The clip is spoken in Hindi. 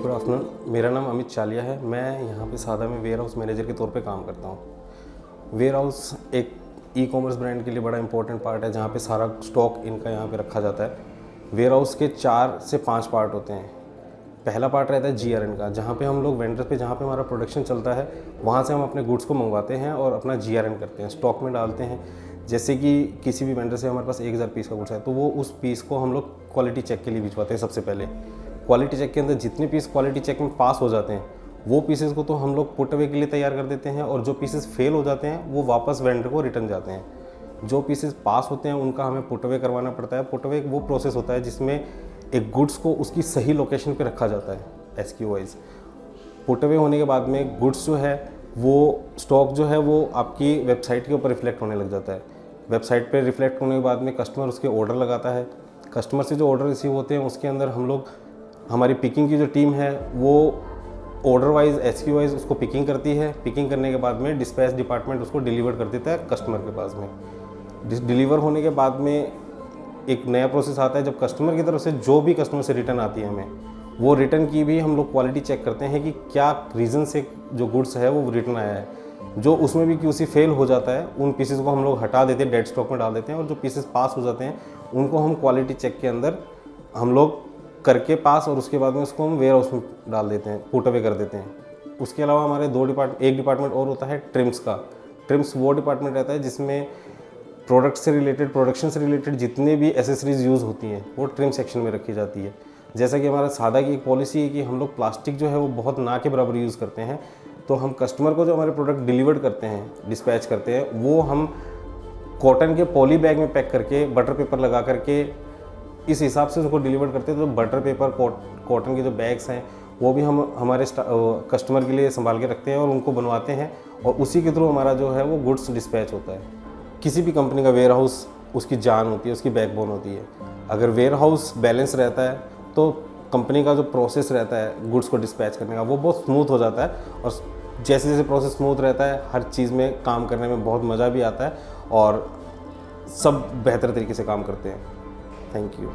Good afternoon. मेरा नाम अमित चालिया है। मैं यहाँ पे सादा में वेयर हाउस मैनेजर के तौर पे काम करता हूँ। वेयर हाउस एक ई कॉमर्स ब्रांड के लिए बड़ा इंपॉर्टेंट पार्ट है, जहाँ पे सारा स्टॉक इनका यहाँ पे रखा जाता है। वेयर हाउस के 4 से 5 पार्ट होते हैं। पहला पार्ट रहता है GRN का, जहाँ पे हम लोग वेंडर्स पे, जहाँ पे हमारा प्रोडक्शन चलता है, वहाँ से हम अपने गुड्स को मंगवाते हैं और अपना GRN करते हैं, स्टॉक में डालते हैं। जैसे कि किसी भी वेंडर से हमारे पास 1000 पीस का गुड्स है, तो वो उस पीस को हम लोग क्वालिटी चेक के लिए भिजवाते हैं। सबसे पहले क्वालिटी चेक के अंदर जितने पीस क्वालिटी चेक में पास हो जाते हैं, वो पीसेस को तो हम लोग पुट अवे के लिए तैयार कर देते हैं, और जो पीसेस फेल हो जाते हैं वो वापस वेंडर को रिटर्न जाते हैं। जो पीसेस पास होते हैं उनका हमें पुट अवे करवाना पड़ता है। पुट अवे वो प्रोसेस होता है जिसमें एक गुड्स को उसकी सही लोकेशन पे रखा जाता है SKU वाइज। पुट अवे होने के बाद में गुड्स जो है, वो स्टॉक जो है वो आपकी वेबसाइट के ऊपर रिफ्लेक्ट होने लग जाता है। वेबसाइट पे रिफ्लेक्ट होने के बाद में कस्टमर उसके ऑर्डर लगाता है। कस्टमर से जो ऑर्डर रिसीव होते हैं उसके अंदर हम लोग, हमारी पिकिंग की जो टीम है वो ऑर्डर वाइज SKU वाइज उसको पिकिंग करती है। पिकिंग करने के बाद में डिस्पैच डिपार्टमेंट उसको डिलीवर कर देता है कस्टमर के पास में। डिलीवर होने के बाद में एक नया प्रोसेस आता है, जब कस्टमर की तरफ से जो भी कस्टमर से रिटर्न आती है हमें, वो रिटर्न की भी हम लोग क्वालिटी चेक करते हैं कि क्या रीज़न से जो गुड्स है वो रिटर्न आया है। जो उसमें भी QC फेल हो जाता है, उन पीसेस को हम लोग हटा देते हैं, डेड स्टॉक में डाल देते हैं, और जो पीसेस पास हो जाते हैं उनको हम क्वालिटी चेक के अंदर हम लोग करके पास, और उसके बाद में उसको हम वेयर हाउस में डाल देते हैं, पुट अवे कर देते हैं। उसके अलावा हमारे एक डिपार्टमेंट और होता है ट्रिम्स का। ट्रिम्स वो डिपार्टमेंट रहता है जिसमें प्रोडक्ट से रिलेटेड, प्रोडक्शन से रिलेटेड जितने भी एसेसरीज यूज़ होती हैं वो ट्रिम सेक्शन में रखी जाती है। जैसा कि हमारा सादा की एक पॉलिसी है कि हम लोग प्लास्टिक जो है वो बहुत ना के बराबर यूज़ करते हैं, तो हम कस्टमर को जो हमारे प्रोडक्ट डिलीवर्ड करते हैं, डिस्पैच करते हैं, वो हम कॉटन के पॉली बैग में पैक करके बटर पेपर लगा करके इस हिसाब से उसको डिलीवर करते हैं। तो बटर पेपर, कॉटन के जो बैग्स हैं वो भी हम हमारे कस्टमर के लिए संभाल के रखते हैं और उनको बनवाते हैं, और उसी के थ्रू हमारा जो है वो गुड्स डिस्पैच होता है। किसी भी कंपनी का वेयर हाउस उसकी जान होती है, उसकी बैकबोन होती है। अगर वेयर हाउस बैलेंस रहता है तो कंपनी का जो प्रोसेस रहता है गुड्स को डिस्पैच करने का, वो बहुत स्मूथ हो जाता है, और जैसे जैसे प्रोसेस स्मूथ रहता है हर चीज़ में काम करने में बहुत मज़ा भी आता है, और सब बेहतर तरीके से काम करते हैं। Thank you.